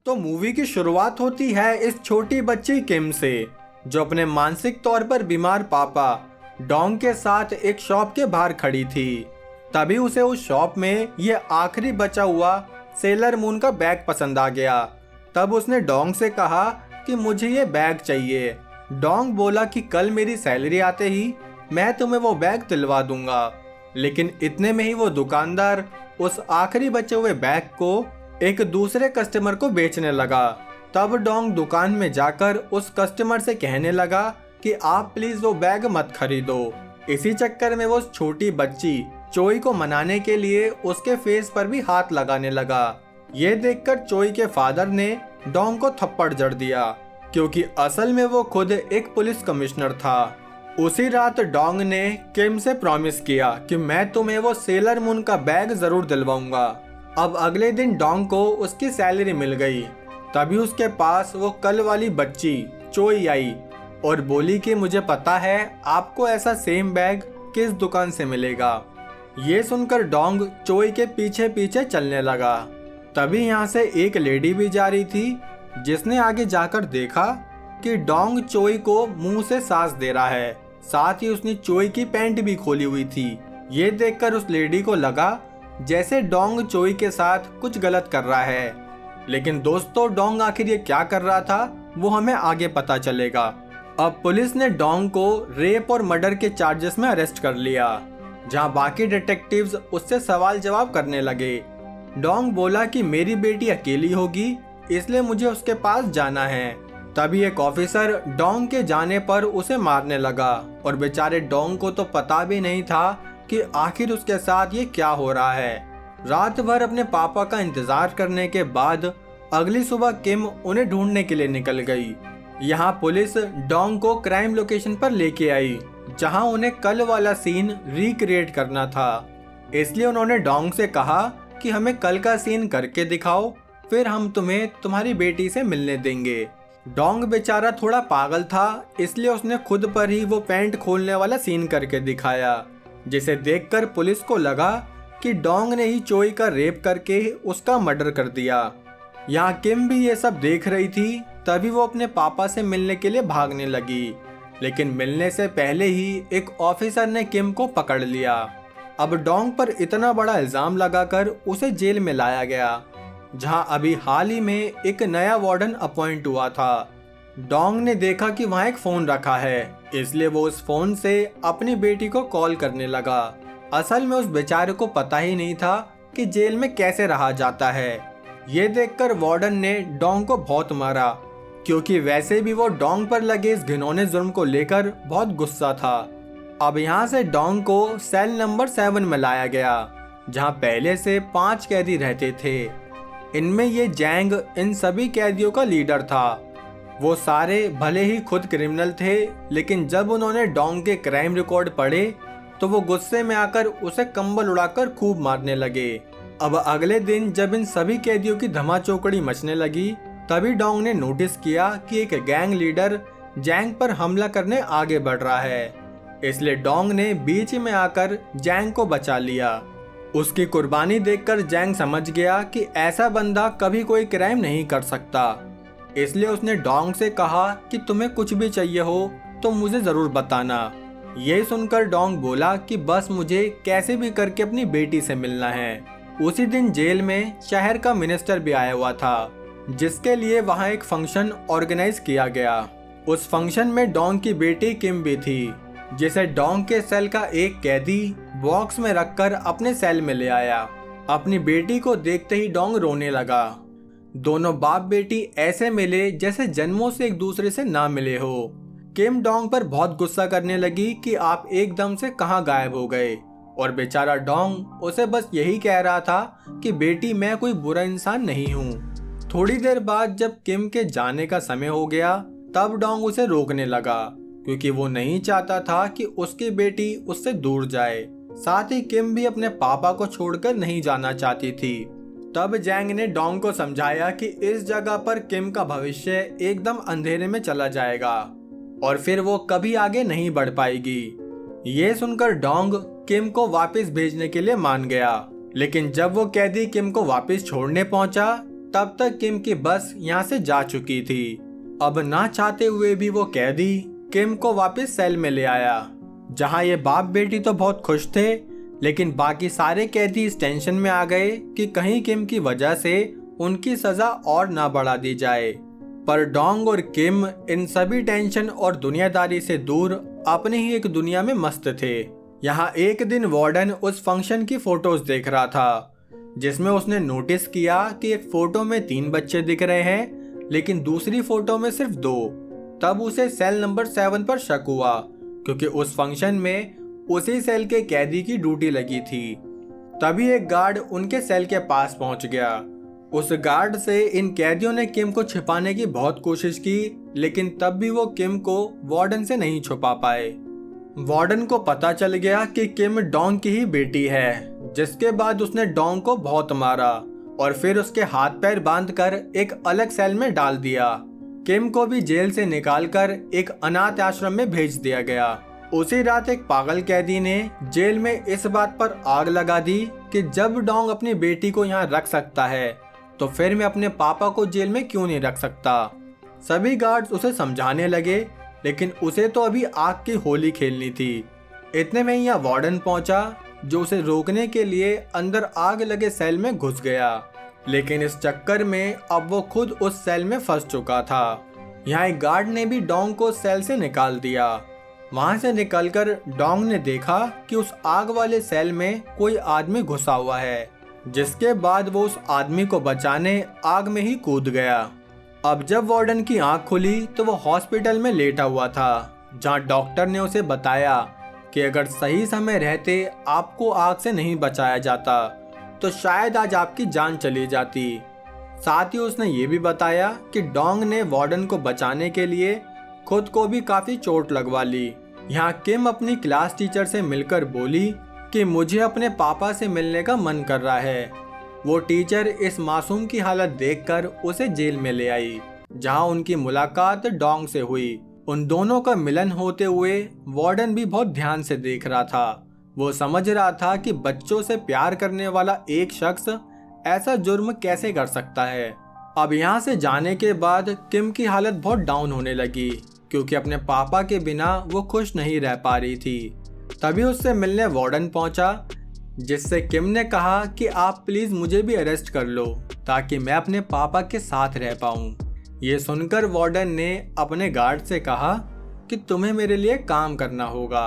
तो मूवी की शुरुआत होती है इस छोटी बच्ची किम से, जो अपने मानसिक तौर पर बीमार पापा डोंग के साथ एक शॉप के बाहर खड़ी थी। तभी उसे उस शॉप में ये आखिरी बचा हुआ सेलर मून का बैग पसंद आ गया। तब उसने डोंग से कहा कि मुझे ये बैग चाहिए। डोंग बोला कि कल मेरी सैलरी आते ही मैं तुम्हें वो बैग दिलवा दूंगा। लेकिन इतने में ही वो दुकानदार उस आखिरी बचे हुए बैग को एक दूसरे कस्टमर को बेचने लगा। तब डोंग दुकान में जाकर उस कस्टमर से कहने लगा कि आप प्लीज वो बैग मत खरीदो। इसी चक्कर में वो छोटी बच्ची चोई को मनाने के लिए उसके फेस पर भी हाथ लगाने लगा। ये देखकर चोई के फादर ने डोंग को थप्पड़ जड़ दिया, क्योंकि असल में वो खुद एक पुलिस कमिश्नर था। उसी रात डोंग ने किम से प्रॉमिस किया कि मैं तुम्हें वो सेलर मून का बैग जरूर दिलवाऊंगा। अब अगले दिन डोंग को उसकी सैलरी मिल गई। तभी उसके पास वो कल वाली बच्ची चोई आई और बोली कि मुझे पता है आपको ऐसा सेम बैग किस दुकान से मिलेगा। ये सुनकर डोंग चोई के पीछे पीछे चलने लगा। तभी यहाँ से एक लेडी भी जा रही थी, जिसने आगे जाकर देखा कि डोंग चोई को मुंह से सांस दे रहा है। साथ ही उसने चोई की पैंट भी खोली हुई थी। ये देखकर उस लेडी को लगा जैसे डोंग चोई के साथ कुछ गलत कर रहा है। लेकिन दोस्तों, डोंग आखिर ये क्या कर रहा था वो हमें आगे पता चलेगा। अब पुलिस ने डोंग को रेप और मर्डर के चार्जेस में अरेस्ट कर लिया, जहां बाकी डिटेक्टिव्स उससे सवाल जवाब करने लगे। डोंग बोला कि मेरी बेटी अकेली होगी, इसलिए मुझे उसके पास जाना है। तभी एक ऑफिसर डोंग के जाने पर उसे मारने लगा और बेचारे डोंग को तो पता भी नहीं था कि आखिर उसके साथ ये क्या हो रहा है। रात भर अपने पापा का इंतजार करने के बाद अगली सुबह किम उन्हें ढूंढने के लिए निकल गई। यहाँ पुलिस डोंग को क्राइम लोकेशन पर लेके आई, जहाँ उन्हें कल वाला सीन रिक्रिएट करना था। इसलिए उन्होंने डोंग से कहा कि हमें कल का सीन करके दिखाओ, फिर हम तुम्हें तुम्हारी बेटी से मिलने देंगे। डोंग बेचारा थोड़ा पागल था, इसलिए उसने खुद पर ही वो पैंट खोलने वाला सीन करके दिखाया, जिसे देखकर पुलिस को लगा कि डोंग ने ही चोई का रेप करके उसका मर्डर कर दिया। यहाँ किम भी ये सब देख रही थी। तभी वो अपने पापा से मिलने के लिए भागने लगी, लेकिन मिलने से पहले ही एक ऑफिसर ने किम को पकड़ लिया। अब डोंग पर इतना बड़ा इल्जाम लगाकर उसे जेल में लाया गया, जहां अभी हाल ही में एक नया वार्डन अपॉइंट हुआ था। डोंग ने देखा कि वहां एक फोन रखा है, इसलिए वो उस फोन से अपनी बेटी को कॉल करने लगा। असल में उस बेचारे को पता ही नहीं था कि जेल में कैसे रहा जाता है। ये देखकर वार्डन ने डोंग को बहुत मारा, क्योंकि वैसे भी वो डोंग पर लगे इस घिनौने जुर्म को लेकर बहुत गुस्सा था। अब यहाँ से डोंग को सेल नंबर 7 में लाया गया, जहाँ पहले से 5 कैदी रहते थे। इनमें ये जैंग इन सभी कैदियों का लीडर था। वो सारे भले ही खुद क्रिमिनल थे, लेकिन जब उन्होंने डोंग के क्राइम रिकॉर्ड पढ़े तो वो गुस्से में आकर उसे कंबल उड़ाकर खूब मारने लगे। अब अगले दिन जब इन सभी कैदियों की धमाचौकड़ी मचने लगी, तभी डोंग ने नोटिस किया कि एक गैंग लीडर जैंग पर हमला करने आगे बढ़ रहा है। इसलिए डोंग ने बीच में आकर जैंग को बचा लिया। उसकी कुर्बानी देखकर जैंग समझ गया कि ऐसा बंदा कभी कोई क्राइम नहीं कर सकता। इसलिए उसने डोंग से कहा कि तुम्हें कुछ भी चाहिए हो तो मुझे जरूर बताना। ये सुनकर डोंग बोला कि बस मुझे कैसे भी करके अपनी बेटी से मिलना है। उसी दिन जेल में शहर का मिनिस्टर भी आया हुआ था, जिसके लिए वहाँ एक फंक्शन ऑर्गेनाइज किया गया। उस फंक्शन में डोंग की बेटी किम भी थी, जिसे डोंग के सेल का एक कैदी बॉक्स में रखकर अपने सेल में ले आया। अपनी बेटी को देखते ही डोंग रोने लगा। दोनों बाप बेटी ऐसे मिले जैसे जन्मों से एक दूसरे से ना मिले हो। किम डोंग पर बहुत गुस्सा करने लगी कि आप एकदम से कहाँ गायब हो गए, और बेचारा डोंग उसे बस यही कह रहा था कि बेटी मैं कोई बुरा इंसान नहीं हूँ। थोड़ी देर बाद जब किम के जाने का समय हो गया, तब डोंग उसे रोकने लगा, क्योंकि वो नहीं चाहता था कि उसकी बेटी उससे दूर जाए। साथ ही किम भी अपने पापा को छोड़कर नहीं जाना चाहती थी। तब जैंग ने डोंग को समझाया कि इस जगह पर किम का भविष्य एकदम अंधेरे में चला जाएगा और फिर वो कभी आगे नहीं बढ़ पाएगी। ये सुनकर डोंग किम को वापस भेजने के लिए मान गया, लेकिन जब वो कैदी किम को वापस छोड़ने पहुंचा तब तक किम की बस यहाँ से जा चुकी थी। अब ना चाहते हुए भी वो कैदी किम को वापस सेल में ले आया, जहाँ ये बाप बेटी तो बहुत खुश थे, लेकिन बाकी सारे कैदी इस टेंशन में आ गए कि कहीं किम की वजह से उनकी सजा और ना बढ़ा दी जाए। पर डोंग और किम इन सभी टेंशन और दुनियादारी से दूर अपनी ही एक दुनिया में मस्त थे। यहाँ एक दिन वार्डन उस फंक्शन की फोटोज देख रहा था, जिसमें उसने नोटिस किया कि एक फोटो में 3 बच्चे दिख रहे हैं, लेकिन दूसरी फोटो में सिर्फ 2। तब उसे सेल नंबर 7 पर शक हुआ, क्योंकि उस फंक्शन में उसी सेल के कैदी की ड्यूटी लगी थी। तभी एक गार्ड उनके सेल के पास पहुंच गया। उस गार्ड से इन कैदियों ने किम को छिपाने की बहुत कोशिश की, लेकिन तब भी वो किम को वार्डन से नहीं छुपा पाए। वार्डन को पता चल गया कि किम डोंग की ही बेटी है, जिसके बाद उसने डोंग को बहुत मारा और फिर उसके हाथ पैर बांधकर एक अलग सेल में डाल दिया। किम को भी जेल से निकालकर एक अनाथ आश्रम में भेज दिया गया। उसी रात एक पागल कैदी ने जेल में इस बात पर आग लगा दी कि जब डोंग अपनी बेटी को यहाँ रख सकता है, तो फिर मैं अपने पापा को जेल में क्यों नहीं रख सकता। सभी गार्ड्स उसे समझाने लगे, लेकिन उसे तो अभी आग की होली खेलनी थी। इतने में यहाँ वार्डन पहुंचा, जो उसे रोकने के लिए अंदर आग लगे सेल में घुस गया, लेकिन इस चक्कर में अब वो खुद उस सेल में फंस चुका था। यहाँ एक गार्ड ने भी डोंग को सेल से निकाल दिया। वहां से निकलकर डोंग ने देखा कि उस आग वाले सेल में कोई आदमी घुसा हुआ है, जिसके बाद वो उस आदमी को बचाने आग में ही कूद गया। अब जब वार्डन की आंख खुली तो वो हॉस्पिटल में लेटा हुआ था, जहां डॉक्टर ने उसे बताया कि अगर सही समय रहते आपको आग से नहीं बचाया जाता तो शायद आज आपकी जान चली जाती। साथ ही उसने ये भी बताया कि डोंग ने वार्डन को बचाने के लिए खुद को भी काफी चोट लगवा ली। यहाँ किम अपनी क्लास टीचर से मिलकर बोली कि मुझे अपने पापा से मिलने का मन कर रहा है। वो टीचर इस मासूम की हालत देखकर उसे जेल में ले आई, जहां उनकी मुलाकात डोंग से हुई। उन दोनों का मिलन होते हुए वार्डन भी बहुत ध्यान से देख रहा था। वो समझ रहा था कि बच्चों से प्यार करने वाला एक शख्स ऐसा जुर्म कैसे कर सकता है। अब यहाँ से जाने के बाद किम की हालत बहुत डाउन होने लगी, क्योंकि अपने पापा के बिना वो खुश नहीं रह पा रही थी। तभी उससे मिलने वार्डन पहुंचा, जिससे किम ने कहा कि आप प्लीज मुझे भी अरेस्ट कर लो, ताकि मैं अपने पापा के साथ रह पाऊं। ये सुनकर वार्डन ने अपने गार्ड से कहा कि तुम्हें मेरे लिए काम करना होगा।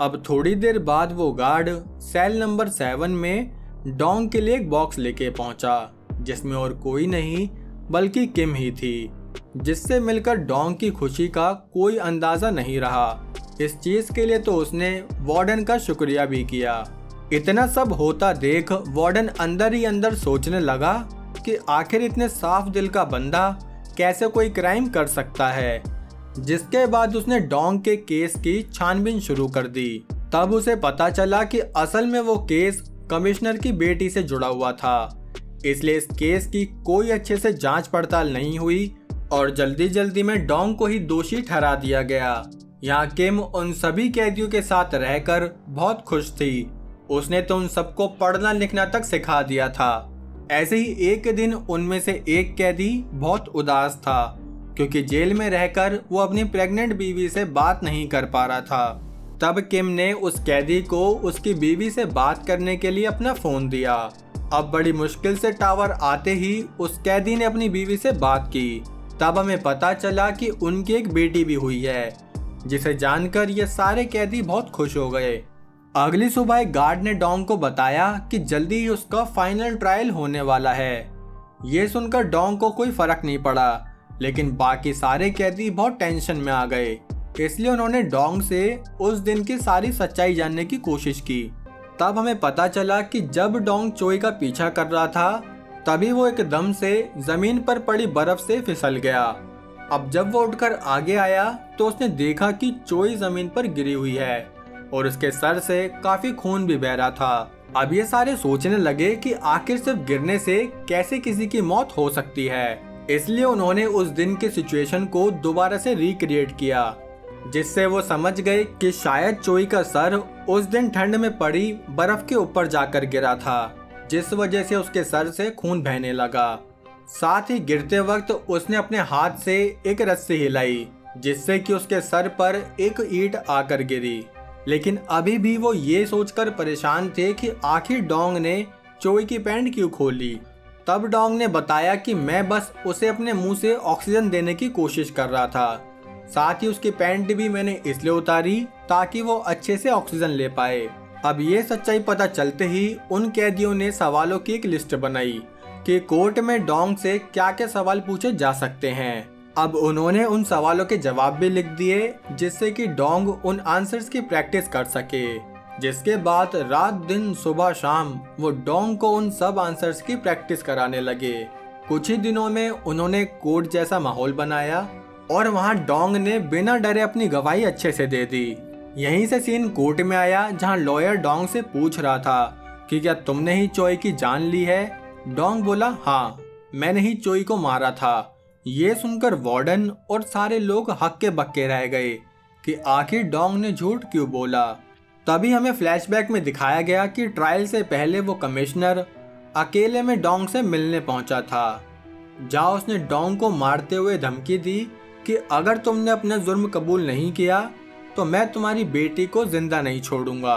अब थोड़ी देर बाद वो गार्ड सेल नंबर 7 में डोंग के लिए एक बॉक्स लेके पहुंचा, जिसमें और कोई नहीं बल्कि किम ही थी, जिससे मिलकर डोंग की खुशी का कोई अंदाजा नहीं रहा। इस चीज के लिए तो उसने वार्डन का शुक्रिया भी किया। इतना सब होता देख वार्डन अंदर ही अंदर सोचने लगा कि आखिर इतने साफ दिल का बंदा कैसे कोई क्राइम कर सकता है। जिसके बाद उसने डोंग के केस की छानबीन शुरू कर दी। तब उसे पता चला कि असल में वो केस कमिश्नर की बेटी से जुड़ा हुआ था, इसलिए इस केस की कोई अच्छे से जांच पड़ताल नहीं हुई और जल्दी जल्दी में डोंग को ही दोषी ठहरा दिया गया। यहाँ किम उन सभी कैदियों के साथ रहकर बहुत खुश थी। उसने तो उन सबको पढ़ना लिखना तक सिखा दिया था। ऐसे ही एक दिन उनमें से एक कैदी बहुत उदास था, क्योंकि जेल में रहकर वो अपनी प्रेग्नेंट बीवी से बात नहीं कर पा रहा था। तब किम ने उस कैदी को उसकी बीवी से बात करने के लिए अपना फोन दिया। अब बड़ी मुश्किल से टावर आते ही उस कैदी ने अपनी बीवी से बात की। तब हमें पता चला कि उनकी एक बेटी भी हुई है, जिसे जानकर ये सारे कैदी बहुत खुश हो गए। अगली सुबह एक गार्ड ने डोंग को बताया कि जल्दी ही उसका फाइनल ट्रायल होने वाला है। ये सुनकर डोंग को कोई फर्क नहीं पड़ा, लेकिन बाकी सारे कैदी बहुत टेंशन में आ गए। इसलिए उन्होंने डोंग से उस दिन की सारी सच्चाई जानने की कोशिश की। तब हमें पता चला कि जब डोंग चोई का पीछा कर रहा था, तभी वो एकदम से जमीन पर पड़ी बर्फ से फिसल गया। अब जब वो उठकर आगे आया तो उसने देखा कि चोई जमीन पर गिरी हुई है और उसके सर से काफी खून भी बह रहा था। अब ये सारे सोचने लगे कि आखिर सिर्फ गिरने से कैसे किसी की मौत हो सकती है। इसलिए उन्होंने उस दिन की सिचुएशन को दोबारा से रिक्रिएट किया, जिससे वो समझ गए कि शायद चोई का सर उस दिन ठंड में पड़ी बर्फ के ऊपर जाकर गिरा था, जिस वजह से उसके सर से खून बहने लगा। साथ ही गिरते वक्त उसने अपने हाथ से एक रस्सी हिलाई जिससे कि उसके सर पर एक ईंट आकर गिरी। लेकिन अभी भी वो ये सोचकर परेशान थे कि आखिर डोंग ने चोई की पैंट क्यों खोली। तब डोंग ने बताया कि मैं बस उसे अपने मुंह से ऑक्सीजन देने की कोशिश कर रहा था, साथ ही उसकी पैंट भी मैंने इसलिए उतारी ताकि वो अच्छे से ऑक्सीजन ले पाए। अब ये सच्चाई पता चलते ही उन कैदियों ने सवालों की एक लिस्ट बनाई कि कोर्ट में डोंग से क्या क्या सवाल पूछे जा सकते हैं। अब उन्होंने उन सवालों के जवाब भी लिख दिए जिससे कि डोंग उन आंसर्स की प्रैक्टिस कर सके। जिसके बाद रात दिन सुबह शाम वो डोंग को उन सब आंसर्स की प्रैक्टिस कराने लगे। कुछ ही दिनों में उन्होंने कोर्ट जैसा माहौल बनाया और वहाँ डोंग ने बिना डरे अपनी गवाही अच्छे से दे दी। यहीं से सीन कोर्ट में आया जहाँ लॉयर डोंग से पूछ रहा था कि क्या तुमने ही चोई की जान ली है। डोंग बोला हाँ, मैंने ही चोई को मारा था। ये सुनकर वार्डन और सारे लोग हक्के बक्के रह गए कि आखिर डोंग ने झूठ क्यों बोला। तभी हमें फ्लैशबैक में दिखाया गया कि ट्रायल से पहले वो कमिश्नर अकेले में डोंग से मिलने पहुंचा था, जहां उसने डोंग को मारते हुए धमकी दी कि अगर तुमने अपना जुर्म कबूल नहीं किया तो मैं तुम्हारी बेटी को जिंदा नहीं छोड़ूंगा।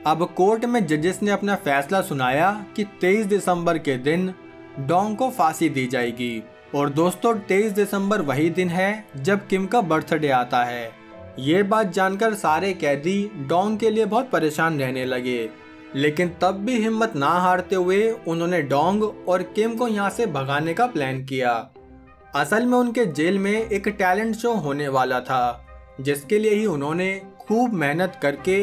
अब कोर्ट में जजेस ने अपना फैसला सुनाया कि 23 दिसंबर के दिन डोंग को फांसी दी जाएगी। और दोस्तों 23 दिसंबर वही दिन है जब किम का बर्थडे आता है। ये बात जानकर सारे कैदी डोंग के लिए बहुत परेशान रहने लगे, लेकिन तब भी हिम्मत ना हारते हुए उन्होंने डोंग और किम को यहाँ से भगाने का प्लान किया। असल में उनके जेल में एक टैलेंट शो होने वाला था, जिसके लिए ही उन्होंने खूब मेहनत करके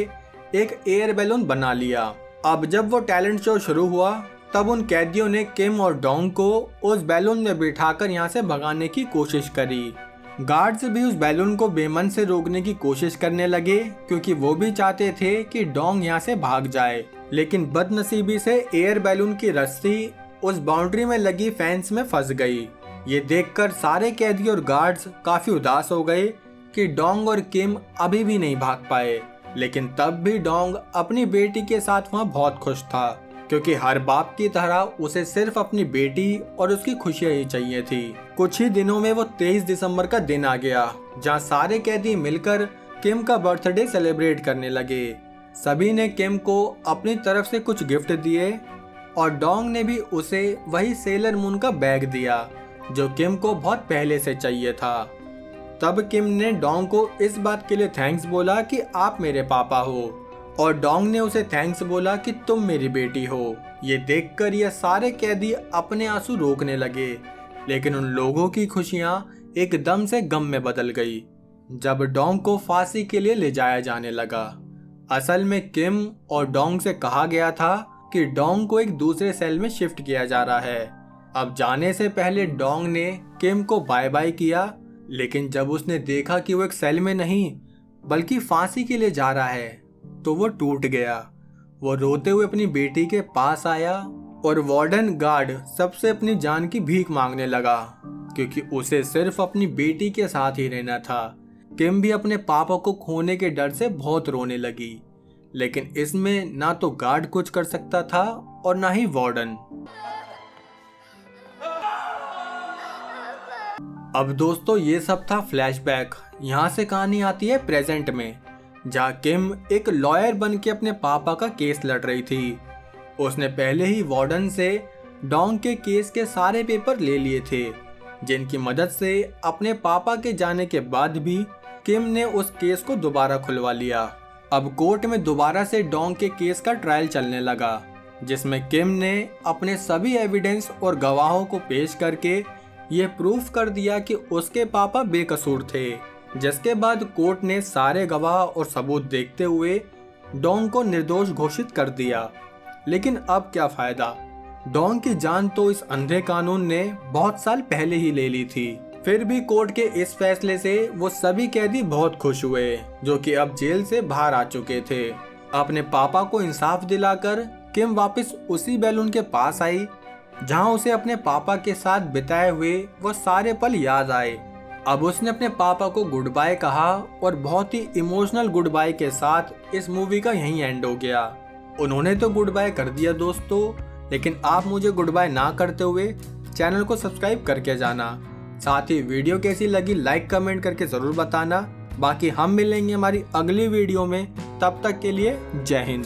एक एयर बैलून बना लिया। अब जब वो टैलेंट शो शुरू हुआ तब उन कैदियों ने किम और डोंग को उस बैलून में बिठाकर यहाँ से भगाने की कोशिश करी। गार्ड्स भी उस बैलून को बेमन से रोकने की कोशिश करने लगे क्योंकि वो भी चाहते थे कि डोंग यहाँ से भाग जाए। लेकिन बदनसीबी से एयर बैलून की रस्सी उस बाउंड्री में लगी फेंस में फंस गई। ये देखकर सारे कैदी और गार्ड्स काफी उदास हो गए कि डोंग और किम अभी भी नहीं भाग पाए। लेकिन तब भी डोंग अपनी बेटी के साथ वहाँ बहुत खुश था, क्योंकि हर बाप की तरह उसे सिर्फ अपनी बेटी और उसकी खुशियां ही चाहिए थी। कुछ ही दिनों में वो 23 दिसंबर का दिन आ गया, जहां सारे कैदी मिलकर किम का बर्थडे सेलिब्रेट करने लगे। सभी ने किम को अपनी तरफ से कुछ गिफ्ट दिए और डोंग ने भी उसे वही सेलर मून का बैग दिया जो किम को बहुत पहले से चाहिए था। तब किम ने डोंग को इस बात के लिए थैंक्स बोला कि आप मेरे पापा हो, और डोंग ने उसे थैंक्स बोला कि तुम मेरी बेटी हो। ये देखकर ये सारे कैदी अपने आंसू रोकने लगे, लेकिन उन लोगों की खुशियां एकदम से गम में बदल गई जब डोंग को फांसी के लिए ले जाया जाने लगा। असल में किम और डोंग से कहा गया था कि डोंग को एक दूसरे सेल में शिफ्ट किया जा रहा है। अब जाने से पहले डोंग ने किम को बाय बाय किया, लेकिन जब उसने देखा कि वो एक सेल में नहीं बल्कि फांसी के लिए जा रहा है तो वो टूट गया। वो रोते हुए अपनी बेटी के पास आया और वार्डन गार्ड सबसे अपनी जान की भीख मांगने लगा, क्योंकि उसे सिर्फ अपनी बेटी के साथ ही रहना था। किम भी अपने पापा को खोने के डर से बहुत रोने लगी, लेकिन इसमें ना तो गार्ड कुछ कर सकता था और ना ही वार्डन। अब दोस्तों ये सब था फ्लैशबैक। यहाँ से कहानी आती है प्रेजेंट में, जहाँ किम एक लॉयर बन के अपने पापा का केस लड़ रही थी। उसने पहले ही वार्डन से डोंग के केस के सारे पेपर ले लिए थे, जिनकी मदद से अपने पापा के जाने के बाद भी किम ने उस केस को दोबारा खुलवा लिया। अब कोर्ट में दोबारा से डोंग के केस का ट्रायल चलने लगा, जिसमें किम ने अपने सभी एविडेंस और गवाहों को पेश करके ये प्रूफ कर दिया कि उसके पापा बेकसूर थे। जिसके बाद कोर्ट ने सारे गवाह और सबूत देखते हुए डोंग को निर्दोष घोषित कर दिया। लेकिन अब क्या फायदा, डोंग की जान तो इस अंधे कानून ने बहुत साल पहले ही ले ली थी। फिर भी कोर्ट के इस फैसले से वो सभी कैदी बहुत खुश हुए, जो कि अब जेल से बाहर आ चुके थे। अपने पापा को इंसाफ दिलाकर किम वापस उसी बैलून के पास आई, जहां उसे अपने पापा के साथ बिताए हुए वो सारे पल याद आए। अब उसने अपने पापा को गुड बाय कहा और बहुत ही इमोशनल गुड बाय के साथ इस मूवी का यहीं एंड हो गया। उन्होंने तो गुड बाय कर दिया दोस्तों, लेकिन आप मुझे गुड बाय ना करते हुए चैनल को सब्सक्राइब करके जाना। साथ ही वीडियो कैसी लगी लाइक कमेंट करके ज़रूर बताना। बाकी हम मिलेंगे हमारी अगली वीडियो में, तब तक के लिए जय हिंद।